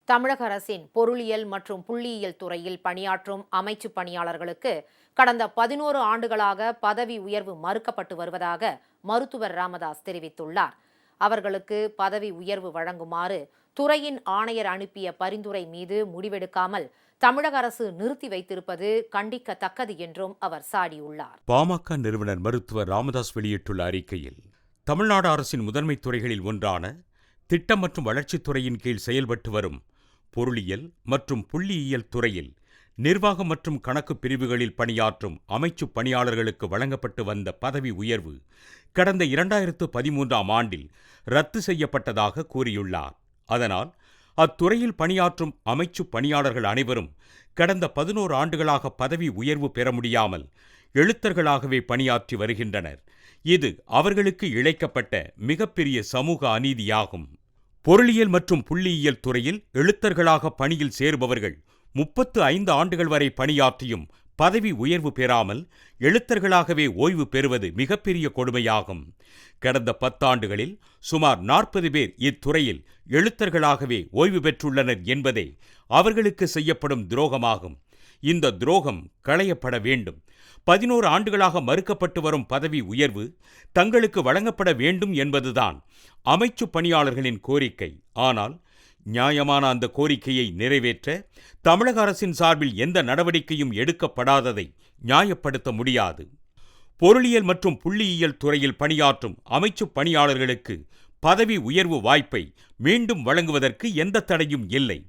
தமிழக அரசின் பொருளியல் மற்றும் புள்ளியியல் துறையில் பணியாற்றும் அமைச்சுப் பணியாளர்களுக்கு கடந்த 11 ஆண்டுகளாக பதவி உயர்வு மறுக்கப்பட்டு வருவதாக மருத்துவர் ராமதாஸ் தெரிவித்துள்ளார். அவர்களுக்கு பதவி உயர்வு வழங்குமாறு துறையின் ஆணையர் அனுப்பிய பரிந்துரை மீது முடிவெடுக்காமல் தமிழக அரசு நிறுத்தி வைத்திருப்பது கண்டிக்கத்தக்கது என்றும் அவர் சாடியுள்ளார். பாமக நிறுவனர் மருத்துவர் ராமதாஸ் வெளியிட்டுள்ள அறிக்கையில், தமிழ்நாடு அரசின் முதன்மை துறைகளில் ஒன்றான திட்டம் மற்றும் வளர்ச்சித்துறையின் கீழ் செயல்பட்டு வரும் பொருளியல் மற்றும் புள்ளியியல் துறையில் நிர்வாகம் மற்றும் கணக்கு பிரிவுகளில் பணியாற்றும் அமைச்சுப் பணியாளர்களுக்கு வழங்கப்பட்டு வந்த பதவி உயர்வு கடந்த 2013ஆம் ஆண்டில் ரத்து செய்யப்பட்டதாக கூறியுள்ளார். அதனால் அத்துறையில் பணியாற்றும் அமைச்சுப் பணியாளர்கள் அனைவரும் கடந்த 11 ஆண்டுகளாக பதவி உயர்வு பெற முடியாமல் எழுத்தர்களாகவே பணியாற்றி வருகின்றனர். இது அவர்களுக்கு இழைக்கப்பட்ட மிகப்பெரிய சமூக அநீதியாகும். பொருளியல் மற்றும் புள்ளியியல் துறையில் எழுத்தர்களாக பணியில் சேருபவர்கள் 35 ஆண்டுகள் வரை பணியாற்றியும் பதவி உயர்வு பெறாமல் எழுத்தர்களாகவே ஓய்வு பெறுவது மிகப்பெரிய கொடுமையாகும். கடந்த 10 ஆண்டுகளில் சுமார் 40 பேர் இத்துறையில் எழுத்தர்களாகவே ஓய்வு பெற்றுள்ளனர் என்பதே அவர்களுக்கு செய்யப்படும் துரோகமாகும். இந்த துரோகம் களையப்பட வேண்டும். 11 ஆண்டுகளாக மறுக்கப்பட்டு வரும் பதவி உயர்வு தங்களுக்கு வழங்கப்பட வேண்டும் என்பதுதான் அமைச்சுப் பணியாளர்களின் கோரிக்கை. ஆனால் நியாயமான அந்த கோரிக்கையை நிறைவேற்ற தமிழக அரசின் சார்பில் எந்த நடவடிக்கையும் எடுக்கப்படாததை நியாயப்படுத்த முடியாது. பொருளியல் மற்றும் புள்ளியியல் துறையில் பணியாற்றும் அமைச்சுப் பணியாளர்களுக்கு பதவி உயர்வு வாய்ப்பை மீண்டும் வழங்குவதற்கு எந்த தடையும் இல்லை.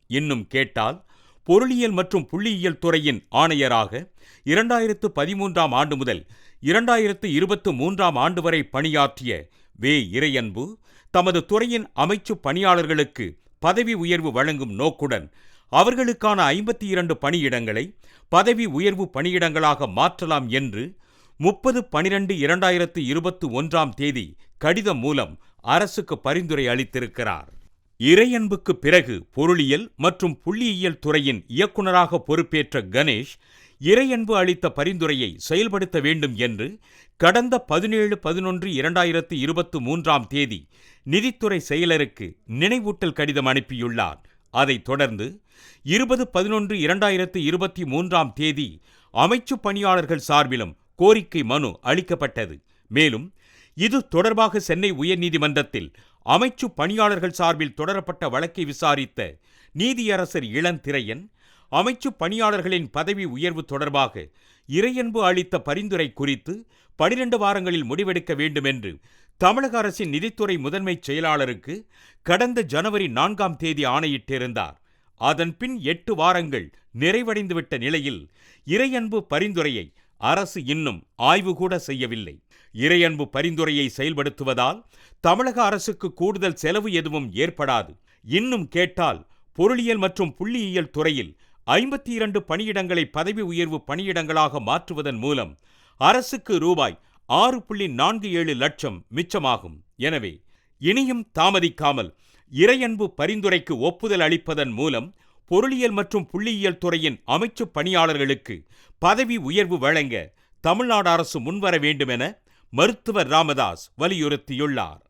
இன்னும் கேட்டால், பொருளியல் மற்றும் புள்ளியியல் துறையின் ஆணையராக 2013ஆம் ஆண்டு முதல் 2023ஆம் ஆண்டு வரை பணியாற்றிய வே. இறையன்பு தமது துறையின் அமைச்சுப் பணியாளர்களுக்கு பதவி உயர்வு வழங்கும் நோக்குடன் அவர்களுக்கான 52 பணியிடங்களை பதவி உயர்வு பணியிடங்களாக மாற்றலாம் என்று 30/12/2021ஆம் தேதி கடிதம் மூலம் அரசுக்கு பரிந்துரை அளித்திருக்கிறார். இறையன்புக்கு பிறகு பொருளியல் மற்றும் புள்ளியியல் துறையின் இயக்குநராக பொறுப்பேற்ற கணேஷ் இறையன்பு அளித்த பரிந்துரையை செயல்படுத்த வேண்டும் என்று கடந்த 17/11/2023ஆம் தேதி நிதித்துறை செயலருக்கு நினைவூட்டல் கடிதம் அனுப்பியுள்ளார். அதைத் தொடர்ந்து 20/11/2023ஆம் தேதி அமைச்சுப் பணியாளர்கள் சார்பிலும் கோரிக்கை மனு அளிக்கப்பட்டது. மேலும் இது தொடர்பாக சென்னை உயர்நீதிமன்றத்தில் அமைச்சுப் பணியாளர்கள் சார்பில் தொடரப்பட்ட வழக்கை விசாரித்த நீதியரசர் இளந்திரையன், அமைச்சுப் பணியாளர்களின் பதவி உயர்வு தொடர்பாக இறையன்பு அளித்த பரிந்துரை குறித்து 12 வாரங்களில் முடிவெடுக்க வேண்டும் என்று தமிழக அரசின் நிதித்துறை முதன்மைச் செயலாளருக்கு கடந்த ஜனவரி 4ஆம் தேதி ஆணையிட்டிருந்தார். அதன்பின் 8 வாரங்கள் நிறைவடைந்துவிட்ட நிலையில் இறையன்பு பரிந்துரையை அரசு இன்னும் ஆய்வு கூட செய்யவில்லை. இறையன்பு பரிந்துரையை செயல்படுத்துவதால் தமிழக அரசுக்கு கூடுதல் செலவு எதுவும் ஏற்படாது. இன்னும் கேட்டால், பொருளியல் மற்றும் புள்ளியியல் துறையில் 52 பணியிடங்களை பதவி உயர்வு பணியிடங்களாக மாற்றுவதன் மூலம் அரசுக்கு ரூபாய் 6.47 லட்சம் மிச்சமாகும். எனவே இனியும் தாமதிக்காமல் இறையன்பு பரிந்துரைக்கு ஒப்புதல் அளிப்பதன் மூலம் பொருளியல் மற்றும் புள்ளியியல் துறையின் அமைச்சுப் பணியாளர்களுக்கு பதவி உயர்வு வழங்க தமிழ்நாடு அரசு முன்வர வேண்டும் என மருத்துவர் ராமதாஸ் வலியுறுத்தியுள்ளார்.